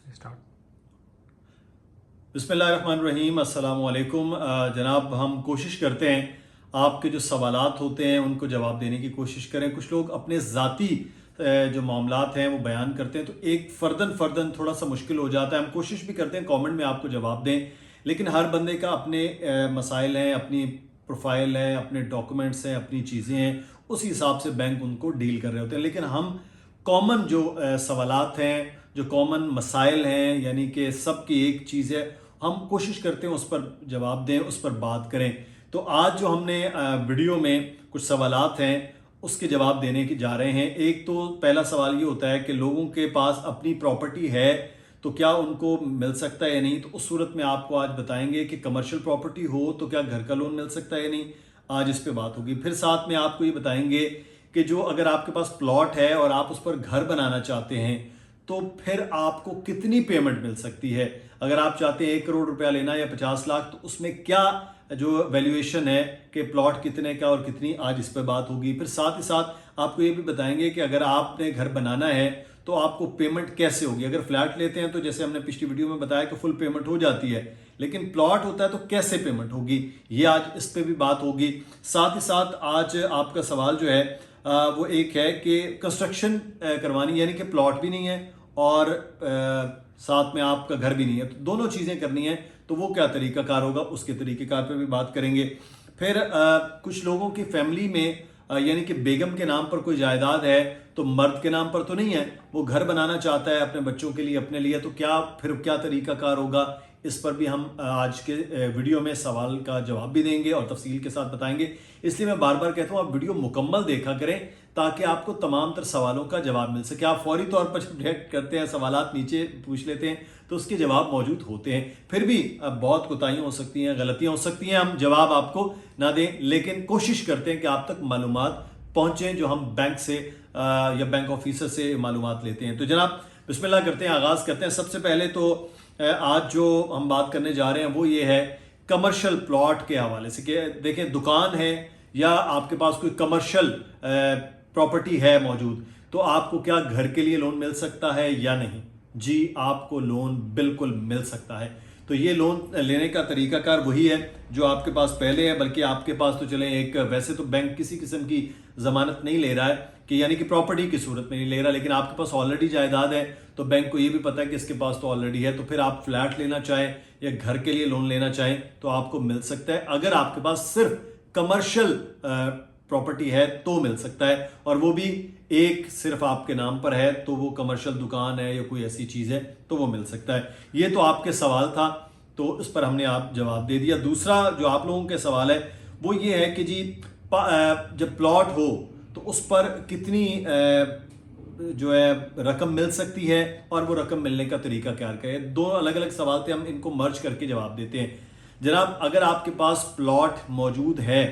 Start. बिस्मिल्लाहिर्रहमानिर्रहीम, अस्सलाम वालेकुम। जनाब, हम कोशिश करते हैं आपके जो सवालात होते हैं उनको जवाब देने की कोशिश करें। कुछ लोग अपने ज़ाती जो मामलात हैं वो बयान करते हैं, तो एक फ़र्दन थोड़ा सा मुश्किल हो जाता है। हम कोशिश भी करते हैं कमेंट में आपको जवाब दें, लेकिन हर बंदे का अपने मसाइल हैं, अपनी प्रोफाइल है, अपने डॉक्यूमेंट्स हैं, अपनी चीज़ें हैं, उस हिसाब से बैंक उनको डील कर रहे होते हैं। लेकिन हम कॉमन जो सवालात हैं, जो कॉमन मसाइल हैं, यानी कि सब की एक चीज़ है, हम कोशिश करते हैं उस पर जवाब दें, उस पर बात करें। तो आज जो हमने वीडियो में कुछ सवालात हैं उसके जवाब देने की जा रहे हैं। एक तो पहला सवाल ये होता है कि लोगों के पास अपनी प्रॉपर्टी है तो क्या उनको मिल सकता है या नहीं। तो उस सूरत में आपको आज बताएंगे कि कमर्शियल प्रॉपर्टी हो तो क्या घर का लोन मिल सकता है या नहीं। आज इस पे बात होगी। फिर साथ में आपको ये बताएंगे कि जो अगर आपके पास प्लॉट है और आप उस पर घर बनाना चाहते हैं तो फिर आपको कितनी पेमेंट मिल सकती है। अगर आप चाहते हैं 1 करोड़ रुपया लेना या 50 लाख, तो उसमें क्या जो वैल्यूएशन है कि प्लॉट कितने का और कितनी, आज इस पर बात होगी। फिर साथ ही साथ आपको ये भी बताएंगे कि अगर आपने घर बनाना है तो आपको पेमेंट कैसे होगी। अगर फ्लैट लेते हैं तो जैसे हमने पिछली वीडियो में बताया कि फुल पेमेंट हो जाती है, लेकिन प्लॉट होता है तो कैसे पेमेंट होगी, ये आज इस पर भी बात होगी। साथ ही साथ आज आपका सवाल जो है वो एक है कि कंस्ट्रक्शन करवानी, यानी कि प्लॉट भी नहीं है और साथ में आपका घर भी नहीं है, तो दोनों चीज़ें करनी है, तो वो क्या तरीकाकार होगा, उसके तरीक़ेकार पे भी बात करेंगे। फिर कुछ लोगों की फैमिली में यानी कि बेगम के नाम पर कोई जायदाद है तो मर्द के नाम पर तो नहीं है, वो घर बनाना चाहता है अपने बच्चों के लिए, अपने लिए, तो क्या तरीकाकार होगा, इस पर भी हम आज के वीडियो में सवाल का जवाब भी देंगे और तफसील के साथ बताएंगे। इसलिए मैं बार बार कहता हूँ आप वीडियो मुकम्मल देखा करें ताकि आपको तमाम तर सवालों का जवाब मिल सके। आप फौरी तौर पर जब रिएक्ट करते हैं, सवालात नीचे पूछ लेते हैं, तो उसके जवाब मौजूद होते हैं। फिर भी बहुत कोताहियाँ हो सकती हैं, गलतियाँ हो सकती हैं, हम जवाब आपको ना दें, लेकिन कोशिश करते हैं कि आप तक मालूमात पहुँचें जो हम बैंक से या बैंक ऑफिसर से मालूमात लेते हैं। तो जनाब बिस्मिल्लाह करते हैं, आगाज़ करते हैं। सबसे पहले तो आज जो हम बात करने जा रहे हैं वो ये है कमर्शियल प्लॉट के हवाले से कि देखें, दुकान है या आपके पास कोई कमर्शियल प्रॉपर्टी है मौजूद, तो आपको क्या घर के लिए लोन मिल सकता है या नहीं। जी, आपको लोन बिल्कुल मिल सकता है। तो ये लोन लेने का तरीकाकार वही है जो आपके पास पहले है, बल्कि आपके पास तो चले एक, वैसे तो बैंक किसी किस्म की जमानत नहीं ले रहा है कि यानी कि प्रॉपर्टी की सूरत में नहीं ले रहा, लेकिन आपके पास ऑलरेडी जायदाद है तो बैंक को ये भी पता है कि इसके पास तो ऑलरेडी है। तो फिर आप फ्लैट लेना चाहें या घर के लिए लोन लेना चाहें तो आपको मिल सकता है। अगर आपके पास सिर्फ कमर्शियल प्रॉपर्टी है तो मिल सकता है, और वो भी एक सिर्फ आपके नाम पर है, तो वो कमर्शियल दुकान है या कोई ऐसी चीज़ है तो वो मिल सकता है। ये तो आपके सवाल था, तो उस पर हमने आप जवाब दे दिया। दूसरा जो आप लोगों के सवाल है वो ये है कि जी जब प्लॉट हो तो उस पर कितनी जो है रकम मिल सकती है और वो रकम मिलने का तरीका क्या है। दो अलग अलग सवाल थे, हम इनको मर्ज करके जवाब देते हैं। जनाब, अगर आपके पास प्लॉट मौजूद है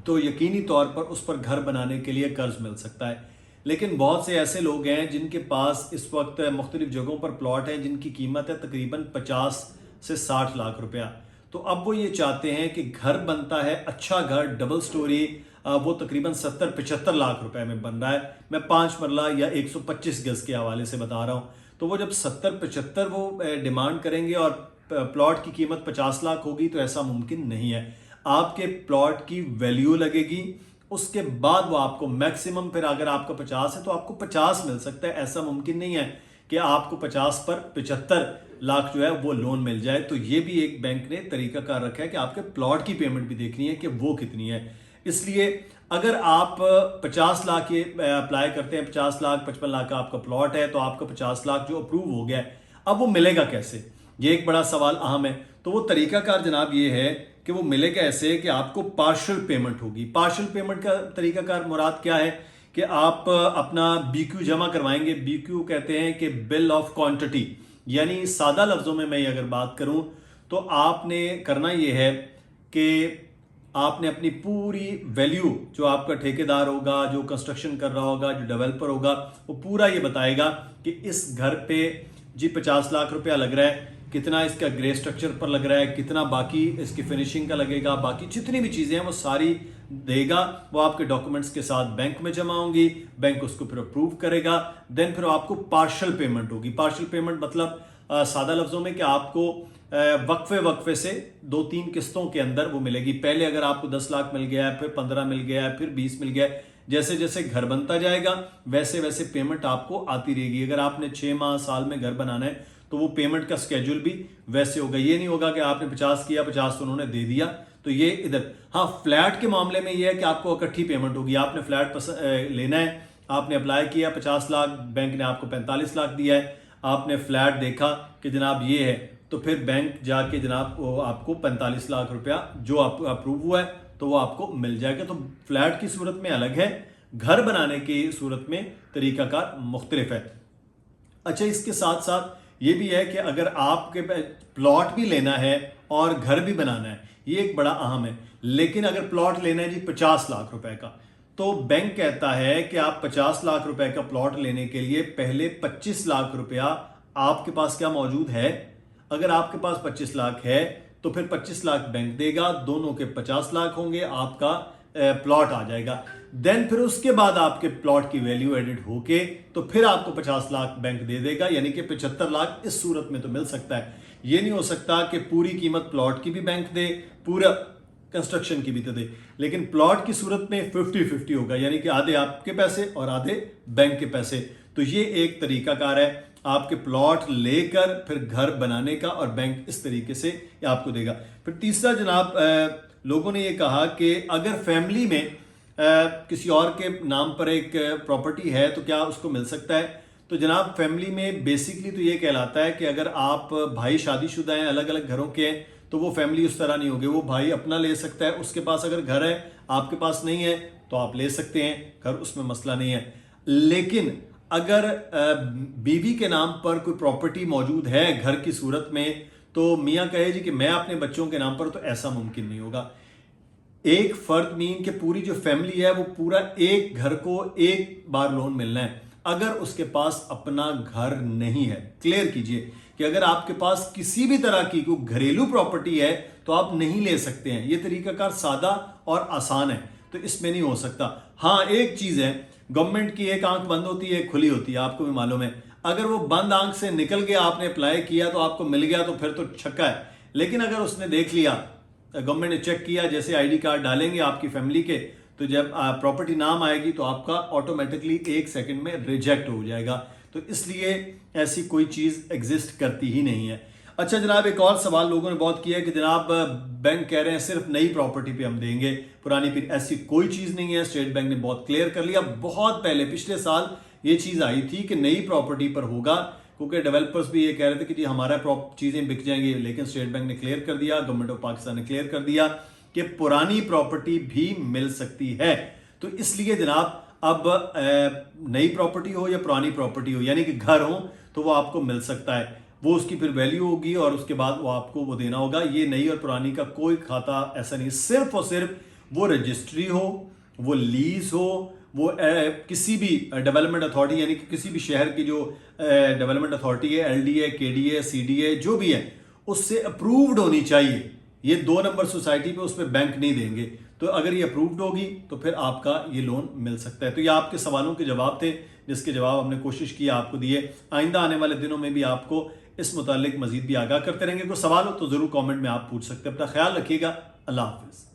तो यकीनी तौर पर उस पर घर बनाने के लिए कर्ज मिल सकता है, लेकिन बहुत से ऐसे लोग हैं जिनके पास इस वक्त मुख्तलिफ जगहों पर प्लॉट हैं जिनकी कीमत है तकरीबन 50 से 60 लाख रुपया। तो अब वो ये चाहते हैं कि घर बनता है, अच्छा घर, डबल स्टोरी, वो तकरीबन 70-75 लाख रुपए में बन रहा है। मैं 5 मरला या 125 गज के हवाले से बता रहा हूँ। तो वो जब 70-75 वो डिमांड करेंगे और प्लॉट की कीमत 50 लाख होगी, तो ऐसा मुमकिन नहीं है। आपके प्लॉट की वैल्यू लगेगी, उसके बाद वो आपको मैक्सिमम, फिर अगर आपका 50 है तो आपको 50 मिल सकता है। ऐसा मुमकिन नहीं है कि आपको 50 पर 75 लाख जो है वो लोन मिल जाए। तो ये भी एक बैंक ने तरीकाकार रखा है कि आपके प्लॉट की पेमेंट भी देखनी है कि वो कितनी है। इसलिए अगर आप 50 लाख ये अप्लाई करते हैं, 50 लाख 55 लाख का आपका प्लॉट है, तो आपका 50 लाख जो अप्रूव हो गया है, अब वो मिलेगा कैसे, ये एक बड़ा सवाल अहम है। तो वो तरीकाकार जनाब ये है कि वो मिलेगा ऐसे कि आपको पार्शियल पेमेंट होगी। पार्शियल पेमेंट का तरीकाकार मुराद क्या है कि आप अपना बीक्यू जमा करवाएंगे। बीक्यू कहते हैं कि बिल ऑफ क्वांटिटी, यानी सादा लफ्जों में मैं अगर बात करूं तो आपने करना यह है कि आपने अपनी पूरी वैल्यू, जो आपका ठेकेदार होगा, जो कंस्ट्रक्शन कर रहा होगा, जो डेवलपर होगा, वो पूरा ये बताएगा कि इस घर पे जी 50 लाख रुपया लग रहा है, कितना इसका ग्रे स्ट्रक्चर पर लग रहा है, कितना बाकी इसकी फिनिशिंग का लगेगा, बाकी जितनी भी चीज़ें हैं वो सारी देगा। वो आपके डॉक्यूमेंट्स के साथ बैंक में जमा होंगी, बैंक उसको फिर अप्रूव करेगा। देन फिर आपको पार्शियल पेमेंट होगी। पार्शियल पेमेंट मतलब सादा लफ्ज़ों में कि आपको वक्फे से 2-3 किस्तों के अंदर वो मिलेगी। पहले अगर आपको 10 लाख मिल गया है, फिर 15 मिल गया है, फिर 20 मिल गया है, जैसे जैसे घर बनता जाएगा वैसे वैसे पेमेंट आपको आती रहेगी। अगर आपने 6 माह साल में घर बनाना है तो वो पेमेंट का स्केड्यूल भी वैसे होगा। ये नहीं होगा कि आपने 50 किया, 50 तो उन्होंने दे दिया तो ये इधर। हाँ, फ्लैट के मामले में ये है कि आपको इकट्ठी पेमेंट होगी। आपने फ्लैट लेना है, आपने अप्लाई किया 50 लाख, बैंक ने आपको 45 लाख दिया है, आपने फ्लैट देखा कि जनाब ये है, तो फिर बैंक जाके जनाब वो आपको 45 लाख रुपया जो आपको अप्रूव हुआ है तो वो आपको मिल जाएगा। तो फ्लैट की सूरत में अलग है, घर बनाने की सूरत में तरीकाकार मुख्तलिफ है। अच्छा, इसके साथ साथ ये भी है कि अगर आपके प्लॉट भी लेना है और घर भी बनाना है, ये एक बड़ा अहम है। लेकिन अगर प्लॉट लेना है जी 50 लाख रुपए का, तो बैंक कहता है कि आप 50 लाख रुपए का प्लॉट लेने के लिए पहले 25 लाख रुपया आपके पास क्या मौजूद है। अगर आपके पास 25 लाख है तो फिर 25 लाख बैंक देगा, दोनों के 50 लाख होंगे, आपका प्लॉट आ जाएगा। देन फिर उसके बाद आपके प्लॉट की वैल्यू एडिड होके तो फिर आपको 50 लाख बैंक दे देगा, यानी कि 75 लाख इस सूरत में तो मिल सकता है। ये नहीं हो सकता कि पूरी कीमत प्लॉट की भी बैंक दे, पूरा कंस्ट्रक्शन की भी तो दे। लेकिन प्लॉट की सूरत में 50-50 होगा, यानी कि आधे आपके पैसे और आधे बैंक के पैसे। तो ये एक तरीकाकार है आपके प्लॉट लेकर फिर घर बनाने का, और बैंक इस तरीके से आपको देगा। फिर तीसरा जनाब, लोगों ने ये कहा कि अगर फैमिली में किसी और के नाम पर एक प्रॉपर्टी है तो क्या उसको मिल सकता है। तो जनाब, फैमिली में बेसिकली तो ये कहलाता है कि अगर आप भाई शादीशुदा हैं, अलग अलग घरों के हैं, तो वो फैमिली उस तरह नहीं होगी। वो भाई अपना ले सकता है, उसके पास अगर घर है, आपके पास नहीं है तो आप ले सकते हैं घर, उसमें मसला नहीं है। लेकिन अगर बीवी के नाम पर कोई प्रॉपर्टी मौजूद है घर की सूरत में, तो मियाँ कहे जी कि मैं अपने बच्चों के नाम पर, तो ऐसा मुमकिन नहीं होगा। एक फर्द मीन के पूरी जो फैमिली है वो पूरा एक घर को एक बार लोन मिलना है। अगर उसके पास अपना घर नहीं है, क्लियर कीजिए कि अगर आपके पास किसी भी तरह की कोई घरेलू प्रॉपर्टी है तो आप नहीं ले सकते हैं। ये तरीकाकार सादा और आसान है, तो इसमें नहीं हो सकता। हाँ, एक चीज है, गवर्नमेंट की एक आंख बंद होती है, एक खुली होती है, आपको भी मालूम है। अगर वो बंद आंख से निकल गया, आपने अप्लाई किया तो आपको मिल गया, तो फिर तो छक्का है। लेकिन अगर उसने देख लिया, गवर्नमेंट ने चेक किया, जैसे आईडी कार्ड डालेंगे आपकी फैमिली के, तो जब प्रॉपर्टी नाम आएगी तो आपका ऑटोमेटिकली 1 सेकंड में रिजेक्ट हो जाएगा। तो इसलिए ऐसी कोई चीज एग्जिस्ट करती ही नहीं है। अच्छा जनाब, एक और सवाल लोगों ने बहुत किया कि जनाब बैंक कह रहे हैं सिर्फ नई प्रॉपर्टी पे हम देंगे, पुरानी पे। ऐसी कोई चीज नहीं है, स्टेट बैंक ने बहुत क्लियर कर लिया। बहुत पहले पिछले साल ये चीज आई थी कि नई प्रॉपर्टी पर होगा, क्योंकि डेवलपर्स भी ये कह रहे थे कि जी हमारा चीजें बिक जाएंगी। लेकिन स्टेट बैंक ने क्लियर कर दिया, गवर्नमेंट ऑफ पाकिस्तान ने क्लियर कर दिया कि पुरानी प्रॉपर्टी भी मिल सकती है। तो इसलिए जनाब अब नई प्रॉपर्टी हो या पुरानी प्रॉपर्टी हो, यानी कि घर हो, तो वो आपको मिल सकता है। वो उसकी फिर वैल्यू होगी और उसके बाद वो आपको वो देना होगा। ये नई और पुरानी का कोई खाता ऐसा नहीं, सिर्फ और सिर्फ वो रजिस्ट्री हो, वो लीज हो, वो किसी भी डेवलपमेंट अथॉरिटी, यानी कि किसी भी शहर की जो डेवलपमेंट अथॉरिटी है, LDA, KDA, CDA जो भी है, उससे अप्रूव्ड होनी चाहिए। ये 2 नंबर सोसाइटी पे, उस पर बैंक नहीं देंगे। तो अगर ये अप्रूव्ड होगी तो फिर आपका ये लोन मिल सकता है। तो ये आपके सवालों के जवाब थे, जिसके जवाब हमने कोशिश की आपको दिए। आइंदा आने वाले दिनों में भी आपको इस मुतालिक मजीद भी आगाह करते रहेंगे। कोई सवाल हो तो जरूर कमेंट में आप पूछ सकते हैं। अपना ख्याल रखिएगा। अल्लाह हाफिज।